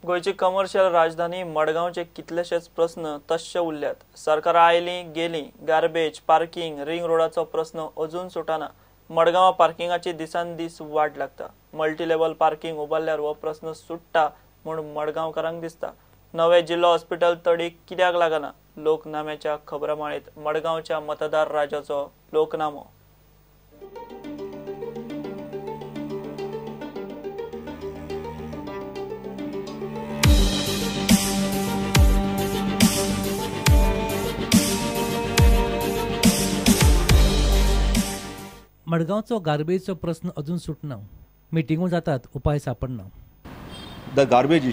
गोयची commercial राजधानी मडगावचे कितलेशेच प्रश्न तश्शे उरल्यात। सरकार आयली गेली, गार्बेज, पार्किंग, रिंग रोडाचो प्रश्न अजून सुटाना। मडगाव पार्किंगाची दिसान दीस वाट लागता। मल्टी लेवल पार्किंग उबारल्यार हो प्रश्न सुट्टा म्हणून मडगावकारांक दिसता। नवे जिल्लो हॉस्पिटल तडीक कित्याक लागना? लोकनाम्याच्या खबरामाळेंत मडगावच्या मतदार राजाचो लोकनामो। मडगावचो गार्बेजचो प्रश्न अजून सुटना। मिटिंगो जातात, उपाय सापडना। The garbage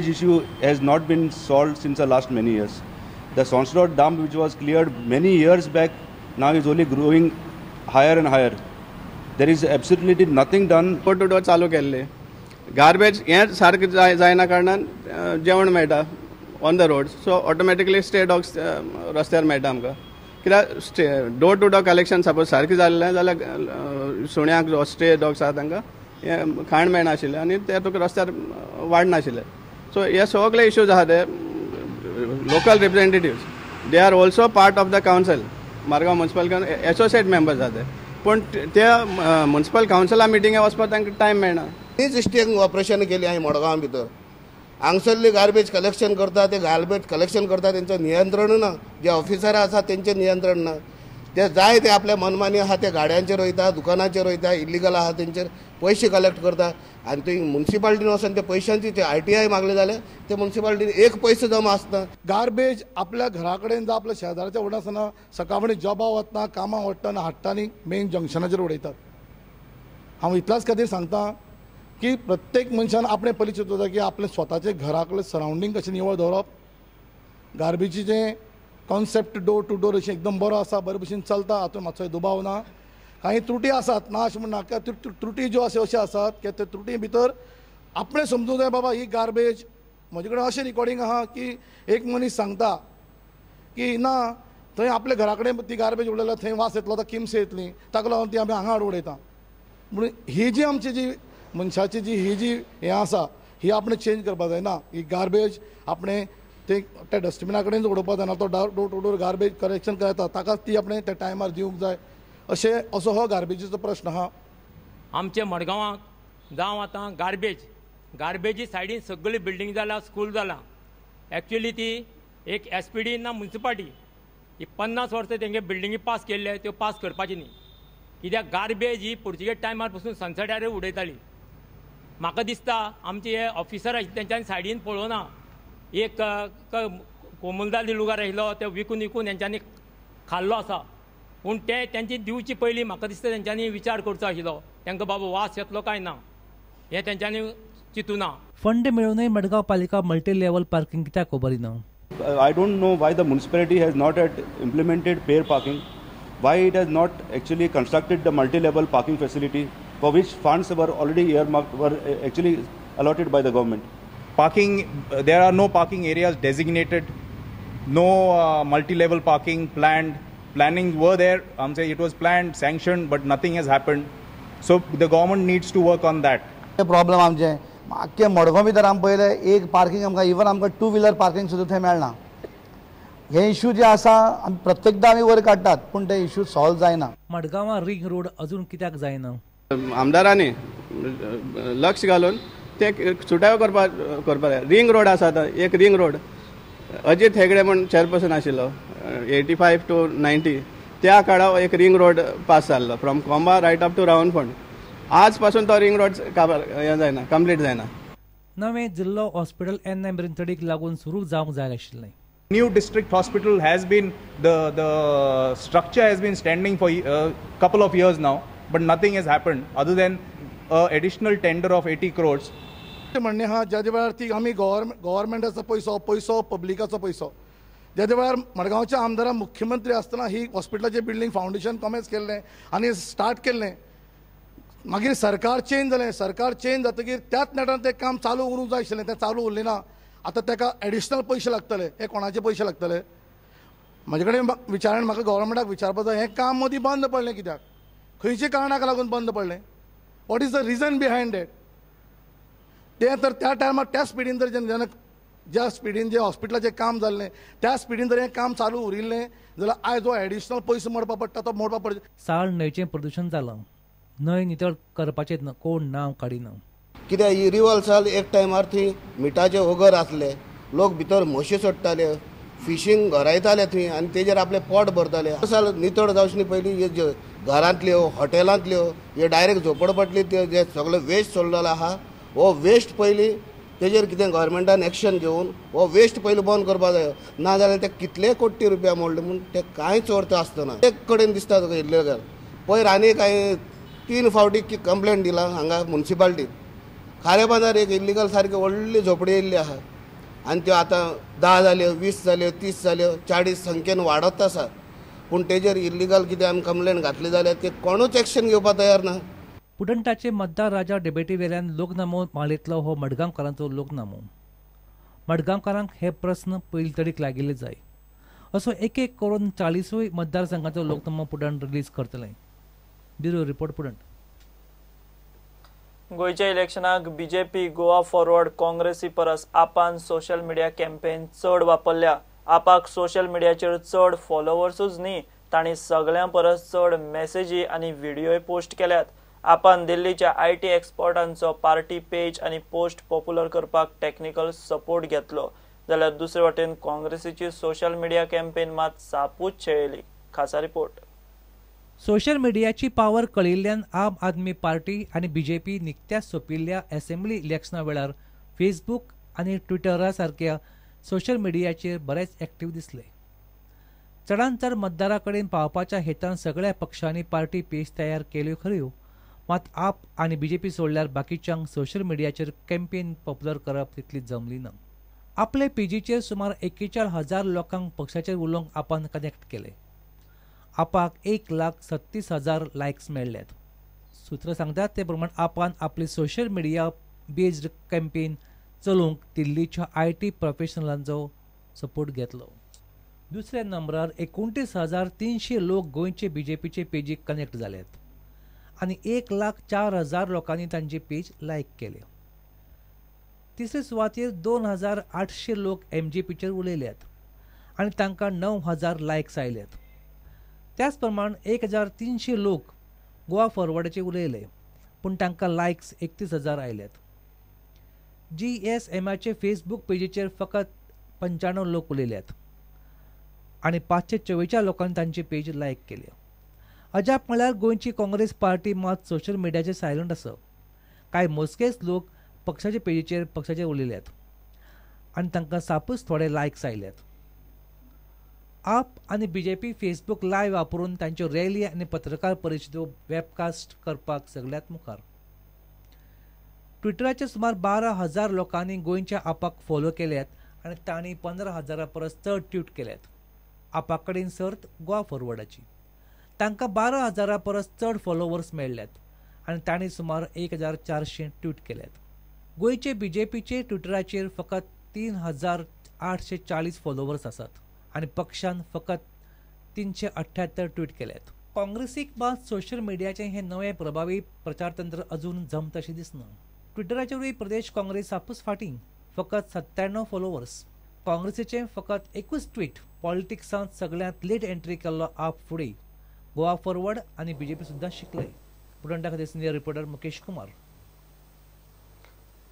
issue has not been solved since the last many years. The Sonsrod dump, which was cleared many years back, now is only growing higher and higher. There is absolutely nothing done. door चालू केल्ले garbage हे सारके जायना कारणान जेवण मेळटा on the road, so automatically stay dogs रस्त्यार मेळटा आमकां। कित्याक door to door collection suppose सारकें जाल्लें जाल्यार सुण्यांक जो स्टे डॉग्स आसा तांकां हें खाण मेळनाशिल्लें आनी ते तुका रस्त्यार वाडनाशिल्ले। सो हे सगळे इश्यूज आहा ते local representatives they are also part of the council. Margao municipal associate members आहा ते, पूण ते म्युनिसिपल कावन्सिला मिटिंगेक वचपाक तांकां टायम मेळना। तीच इश्टेक ऑपरेशन केली हांवें मडगांव भितर। हांगसरली गार्बेज कलेक्शन करता ते गार्बेज कलेक्शन करता तेंचें नियंत्रण ना, जे ऑफिसर आसा तेंचें नियंत्रण ना। ते जाय ते आपल्या मनमानी आहा ते गाड्यांचेर वयता, दुकानाचेर वयता, इल्लिगल आहा तेंचेर पयशे कलेक्ट करता आनी थंय म्युनिसिपालिटीन वचून ते पयशांची ते RTI मागले जाल्यार ते म्युनिसिपालिटीन एक पयसो जमा आसना। गार्बेज आपल्या घरा कडेन जावं आपल्या शेजाऱ्याच्या उडनासतना सकाळ फुडें जॉबाक वतना कामाक वतना हाडटा आनी मेन जंक्शनाचेर उडयतात। हांव इतल्याच खातीर सांगता की प्रत्येक मनशान आपणे पयलीं चिंतूंक जाय की आपले स्वताचे घराकले सरावंडींग कशें निवळ दवरप। गार्बेजीचें कॉन्सेप्ट डोर टू डोर अशें एकदम बरो आसा, बरे भशेन चलता, हातूंत मातसोय दुबाव ना। काही त्रुटी आसात, ना अशें म्हणना, त्रुटी ज्यो आसा अश्यो आसात की ते त्रुटी भितर आपणें समजूंक जाय बाबा ही गार्बेज। म्हजे कडेन अशें रिकॉर्डिंग आहा की एक मनीस सांगता की ना थंय आपल्या घरा कडेन ती गार्बेज उडयल्यार थंय वास येतलो, आतां किमस येतली, ताका लागून ती आमी हांगा हाडून उडयता। म्हणून ही जी आमची जी मनशाची जी ही जी हें आसा ही आपणे चेंज करपाक जायना। ही गार्बेज आपणे ते त्या डस्टबिना कडेन उडोवपाक जायना, तो door to door garbage collection करता ताकाच ती आपणे त्या टायमार दिवंक जाय। असो हो गार्बेजीचो प्रश्न आहा। आमचे मडगांवाक जावं आतां गार्बेजी सायडीन सगळी बिल्डींग जाला, स्कूल जाला। एक्चुअली ती एक SPD ना म्युनिसिपालिटी ही 50 वर्सां तेंगे बिल्डिंगी पास केल्ले, त्यो पास करपाची न्ही। कित्याक गार्बेज ही पुर्तुगेज टायमार पासून सनसेटार उडयताली। म्हाका दिसता आमचे हे ऑफिसर तेंच्यांनी सायडीन पळोवना। एक कोमुलदार दिलुगार आशिल्लो ते विकून हेंच्यांनी खाल्लो आसा, पूण ते तेंची दिवची पयलीं म्हाका दिसता तेंच्यांनी विचार करचो आशिल्लो, तांकां बाबा वास येतलो काय ना हें तेंच्यांनी चिंतुना। फंड मेळूनय मडगांव पालिका मल्टी लेवल पार्किंग कित्याक उबारिना? I don't know why the municipality has not yet implemented pair parking, why it has not actually constructed the multi-level parking facility for which funds were already earmarked, were actually allotted by the government. Parking, there are no parking areas designated, no multi-level parking planned. Planning were there, it was planned, sanctioned, but nothing has happened. So the government needs to work on that. Problem आमचे आख्खे मडगांव भितर आमी पळयले एक parking आमकां even आमकां 2 wheeler parking सुद्दां थंय मेळना। हे इश्यू जे आसा आमी प्रत्येकदां आमी वयर काडटात, पूण ते इश्यू सॉल्व जायना। मडगांवां रिंग रोड अजून कित्याक जायना? आमदारांनी लक्ष घालून ते सुटावे करपाक जाय। रिंग रोड आसा आतां एक रिंग रोड अजित हेगडे म्हण चेअरपर्सन आशिल्लो 85 to 90 त्या काळार एक रिंग रोड पास जाल्लो फ्रॉम कोंबा रायट अप टू रावंडफोंड। आज पासून तो रिंग रोड हें जायना, कंप्लीट जायना। नवे जिल्लो हॉस्पिटल मेरेन तडीक लागून सुरू जावंक जाय आशिल्लें। New district hospital has been, the structure has been standing for a couple of years now, but nothing has happened other than additional tender of 80 crores. म्हणणे हा ज्या वेळार ती आमी गव्हर्मेंटाचो पयसो पब्लिकाचो पयसो ज्या वेळार मडगांवच्या आमदारान मुख्यमंत्री आसतना ही हॉस्पिटलाचें बिल्डींग फावंडेशन कमेंस केल्लें आनी स्टार्ट केल्लें। मागीर सरकार चेंज जालें, सरकार चेंज जातकीर त्याच नेटान तें काम चालू उरूंक जाय आशिल्लें, तें चालू उरलें ना। आतां ताका एडिशनल पयशे लागतले, हे कोणाचे पयशे लागतले? म्हजे कडेन विचारण म्हाका गव्हर्मेंटाक विचारपाक जाय हें काम मदीं बंद पडलें कित्याक? खंयच्या कारणाक लागून बंद पडलें? What is the region behind it? ते तर त्या टायमार त्या स्पिडीन जर जेन्ना ज्या स्पिडीन जे हॉस्पिटलाचें काम जाल्लें त्या स्पिडीन जर हें काम चालू उरिल्लें जाल्यार आयज जो एडिशनल पयसो मोडपा पडटा तो मोडपा पडटा. साळ न्हंयचें प्रदूशण जालां. न्हंय नितळ करपाचें कोण नांव काडिना. कित्याक ही रिवर्साल एक टायमार थंय मिठाचे ओगर आसले, लोक भितर म्हशी सोडटाले, फिशींग गरायताले थंय आनी तेजेर आपले पोट भरताले. रिवर्साल नितळ जावचे पयलीं जे घरांतल्यो हॉटेलांतल्यो हे डायरेक्ट झोपडपट्टी जे सगळो वेस्ट सोडलेलो आहा हो वेस्ट पयलीं तेजेर कितें गव्हर्मेंटान एक्शन घेवन हो वेस्ट पयलीं बंद करपाक जाय. नाजाल्यार ते कितले कोटी रुपया मोडले म्हूण ते कांयच अर्थ आसतना एक कडेन दिसता तुका इल्लेगल. पयर आनी हांवें 3 फावटी कंप्लेंट दिला हांगा म्युन्सिपाल्टीन. खारे बांदार एक इल्लीगल सारकी व्हडली झोपडी येयल्ली आहा आनी त्यो आतां 10 जाल्यो, 20 जाल्यो, 30 जाल्यो, 40 संख्येन वाडत आसा. पूण तेजेर इल्लीगल कितें आमी कंप्लेंट घातली जाल्यार ते कोणूच एक्शन घेवपाक तयार ना. पुडंटाचे मतदार राजा डिबेटी वेल्यान लोकनामो माळेंतलो हो मडगांवकारांचो लोकनामो. मडगांवकारांक हे प्रस्न पयली तडीक लागिल्ले जाय. असो एक एक करून 40 मतदारसंघाचो लोकनामो पुडंट रिलीज करतले. ब्युरो रिपोर्ट पुडंट. गोयच्या इलेक्शनाक बीजेपी गोवा फॉरवर्ड काँग्रेसी परस आपान सोशल मिडिया कॅम्पेन चड वापरल्या. आपाक सोशल मिडियाचेर चड फॉलोवर्सूच न्ही, तांणी सगळ्यां परस चड मेसेजी आनी व्हिडियोय पोस्ट केल्यात. आपान दिल्लीच्या IT एक्सपर्टांचो पार्टी पेज आनी पोस्ट पॉप्युलर करपाक टेक्निकल सपोर्ट घेतलो. जाल्यार दुसरे वटेन काँग्रेसीची सोशल मिडिया कॅम्पेन मात सापूच छेळयली. खासा रिपोर्ट. सोशल मिडियाची पावर कळिल्ल्यान आम आदमी पार्टी आनी बीजेपी निकत्याच सोंपिल्ल्या असेंब्ली इलेक्शना वेळार फेसबूक आनी ट्विटरा सारक्या सोशल मिडियाचेर बरेच एक्टिव्ह दिसले. चडांत चड मतदारा कडेन पावपाच्या हेतान सगळ्या पक्षांनी पार्टी पेज तयार केल्यो खऱ्यो, मात आप आनी बीजेपी सोडल्यार बाकीच्यांक सोशल मिडियाचेर कॅम्पेन पॉप्युलर करप तितली जमली ना. आपले पेजीचेर सुमार 41,000 लोकांक पक्षाचेर उलोवंक आपान कनेक्ट केले. आपाक 1,37,000 लायक्स मेळ्ळ्यात. सूत्र सांगतात ते प्रमाण आपान आपली सोशल मिडिया बेस्ड कॅम्पेन चलोवंक दिल्लीच्या IT प्रोफेशनलांचो सपोर्ट घेतलो. दुसऱ्या नंबरार 29,300 लोक गोंयचे बीजेपीचे पेजीक कनेक्ट जाल्यात आनी 1,04,000 लोकांनी तांचे पेज लायक केले. तिसरे सुवातेर 2,800 लोक MGPचेर उलयल्यात आनी तांकां 9,000 लायक्स आयल्यात. त्याच प्रमाण 1,300 लोक गोवा फॉरवर्डाचेर उलयले पूण तांकां लायक्स 31,000 आयल्यात. GSMचे फेसबूक पेजीचेर फकत 95 लोक उलयल्यात आनी 544 लोकांनी तांचे पेज लायक केले. अजाप म्हळ्यार गोंयची काँग्रेस पार्टी मात सोशल मिडियाचेर सायलंट आसा. कांय मोजकेच लोक पक्षाच्या पेजीचेर उलयल्यात आनी तांकां सापूच थोडे लायक्स आयल्यात. आप आनी बीजेपी फेसबूक लायव्ह वापरून तांच्यो रॅली आनी पत्रकार परिशदो वेबकास्ट करपाक सगळ्यात मुखार. ट्विटराचे सुमार 12,000 लोकांनी गोंयच्या आपाक फॉलो केल्यात आनी तांणी 15,000 परस चड ट्वीट केल्यात. आपा कडेन सर्त गोवा फॉरवर्डाची. तांकां 12,000 परस चड फॉलोवर्स मेळ्ळ्यात आनी तांणी सुमार 1,400 ट्वीट केल्यात. गोंयचे बीजेपीचे ट्विटराचेर फकत 3,840 फॉलोवर्स आसात आनी पक्षान फकत 378 ट्वीट केल्यात. काँग्रेसीक मात सोशल मिडियाचें हें नवें प्रभावी प्रचारतंत्र अजून जमत अशें दिसना. ट्विटराचेरूय प्रदेश काँग्रेस सापूच फाटीं, फकत 97 फॉलोवर्स. काँग्रेसीचें फकत एकूच ट्वीट पॉलिटिक्सांत सगळ्यांत लेट एंट्री केल्लो आप फुडें. गोवा फॉरवर्ड आनी बीजेपी सुद्दां शिकले. पुडंटा खातीर सिनियर रिपोर्टर मुकेश कुमार.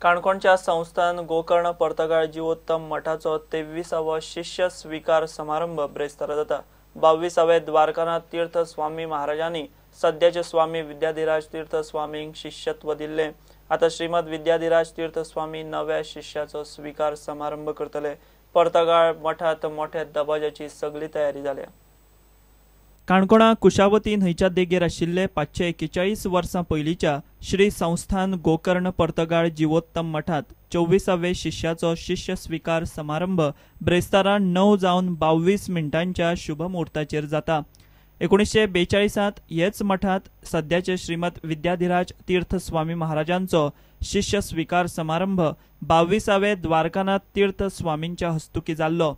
काणकोणच्या संस्थान गोकर्ण पर्तगाळ जिवोत्तम मठाचो 23वा शिष्य स्वीकार समारंभ ब्रेस्तारा जाता. 22वे द्वारकानाथ तीर्थ स्वामी महाराजांनी सद्याचे स्वामी विद्याधिराज तीर्थ स्वामींक शिष्यत्व दिल्ले. आता श्रीमद विद्याधिराज तीर्थ स्वामी नव्या शिष्याचो स्वीकार समारंभ करतले. पर्तगाळ मठात मोठ्या दबाजाची सगळी तयारी जाल्या. काणकोणा कुशावती न्हंयच्या देगेर आशिल्ले 541 वर्सां पयलींच्या श्री संस्थान गोकर्ण पर्तगाळ जिवोत्तम मठात 24वे शिष्याचो शिष्य स्वीकार समारंभ ब्रेस्तारा 9 जावन 22 मिनटांच्या शुभ मुहूर्ताचेर जाता. 1942 हेच मठात सद्याचे श्रीमद विद्याधिराज तीर्थ स्वामी महाराजांचो शिष्य स्वीकार समारंभ 22वे द्वारकानाथ तीर्थ स्वामींच्या हस्तुकी जाल्लो.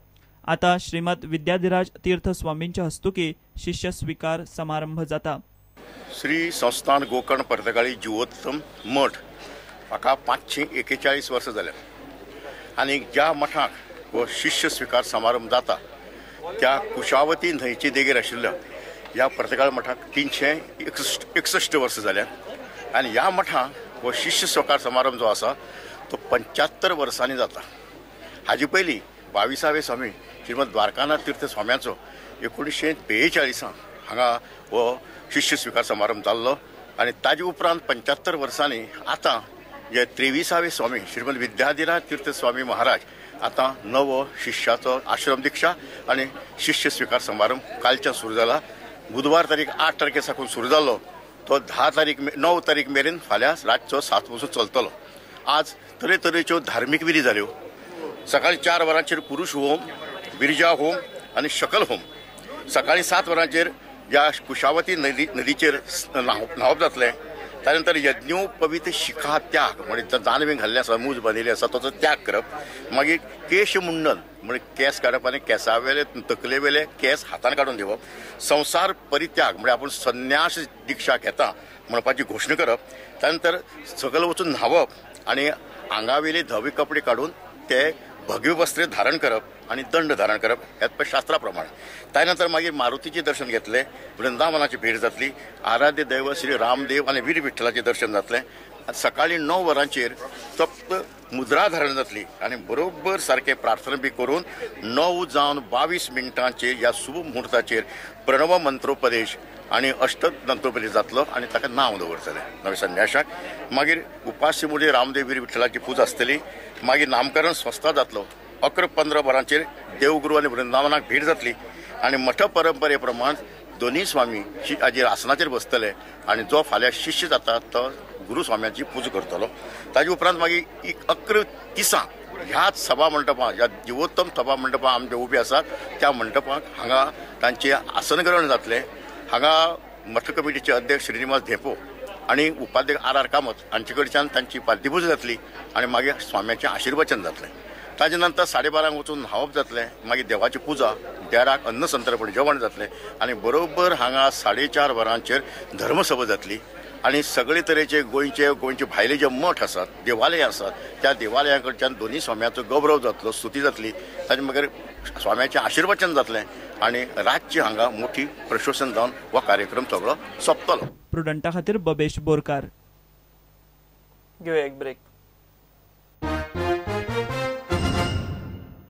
आता श्रीमद विद्याधिराज तीर्थ स्वामींच्या हस्तुकी शिष्य स्वीकार समारंभ जाता. श्री संस्थान गोकर्ण पर्तगाळी जिवोत्तम मठ म्हाका 541 वर्सां जाल्यात आनी ज्या मठाक हो शिष्य स्वीकार समारंभ जाता त्या कुशावती न्हंयचे देगेर आशिल्ल्या ह्या पर्तगाळ मठाक 361 वर्सां जाल्यात आनी ह्या मठाक हो शिष्य स्वीकार समारंभ जो आसा तो 75 वर्सांनी जाता। हाजे पयलीं 22वें स्वामी श्रीमद द्वारकानाथ तीर्थ स्वाम्याचो 1942 हांगा हो शिष्य स्वीकार समारंभ जाल्लो आनी ताजे उपरांत 75 वर्सांनी आतां जे 23वें स्वामी श्रीमद विद्याधीराज तीर्थ स्वामी महाराज आतां नवो शिष्याचो आश्रम दिक्षा आनी शिष्य स्वीकार समारंभ कालच्यान सुरू जाला। बुधवार तारीख 8 तारखे साकून सुरू जाल्लो तो 9 तारीख मेरेन फाल्यां रातचो 7 पसून चलतलो। आज तरेतरेच्यो धार्मीक विधी जाल्यो। सकाळी 4 वरांचेर पुरुष होम, बिरजा होम आनी शकल होम, सकाळी 7 वरांचेर ह्या कुशावती नदीचेर न्हावप जातलें। त्यानंतर यज्ञोपवीत शिखा त्याग म्हणजे दानवे घाल्ले आसा, मूज बांदिल्ले आसा ताचो त्याग करप। मागीर केश मुंडन म्हणजे केस काडप आनी केसा वेले तकले वेले केस हातान काडून दिवप। संसार परित्याग म्हणजे आपण संन्यास दिक्षा घेता म्हणपाची घोशणा करप। त्यानंतर सकल वचून न्हावप आनी आंगावेले धवे कपडे काडून ते भगवे वस्त्रे धारण करप आनी दंड धारण करप ह्या शास्त्रा प्रमाणे। त्यानंतर मागीर मारुतीचे दर्शन घेतले, वृंदावनाची भेट जातली, आराध्य दैव श्री रामदेव आनी वीर विठ्ठलाचे दर्शन जातले। सकाळी 9 वरांचेर सप्त मुद्रा धारण जातली आनी बरोबर सारखे प्रार्थना बी करून 9 जावन 22 मिनटांचेर ह्या शुभ मुहूर्ताचेर प्रणव मंत्रोपदेश आनी अष्टतंत्रोपदेश जातलो आनी ताका नांव दवरतले नवे संन्याशाक। मागीर उपास्य मुळे रामदेव वीर विठ्ठलाची पूजा आसतली। मागीर नामकरण संस्था जातलो। 11-15 वरांचेर देवगुरू आनी वृंदावनाक भेट जातली आनी मठ परंपरे प्रमाण दोनी स्वामी हाजेर आसनाचेर बसतले आनी जो फाल्यां शिष्य जाता तो गुरू स्वाम्याची पूजा करतलो। ताजे उपरांत मागीर 11 दिसां ह्याच सभा मंडपां ह्या जिवोत्तम सभा मंडपां आमचे उबे आसात त्या मंडपाक हांगा तांचे आसन ग्रहण जातलें। हांगा मठ कमिटीचे अध्यक्ष श्रीनिवास धेपो आनी उपाध्यक्ष आर कामत हांचे कडच्यान तांची पाद्यपूजा जातली आनी मागीर स्वाम्याचें आशिर्वचन जातलें। ताजे नंतर 12:30 वचून न्हावप जातलें। मागीर देवाची पूजा, देराक अन्न संतर्पण जेवण जातलें आनी बरोबर हांगा 4:30 वरांचेर धर्मसभा जातली आनी सगळे तरेचे गोंयचे भायले जे मठ आसात, देवालय आसात, त्या देवालया कडच्यान दोनी स्वाम्याचो गौरव जातलो, स्तुती जातली। ताजे मागीर स्वाम्याचें आशिर्वचन जातलें आनी रातची हांगा मोठी प्रशोसन जावन हो कार्यक्रम सगळो सोंपतलो। प्रुडंटा खातीर बबेश बोरकार। घेऊया एक ब्रेक।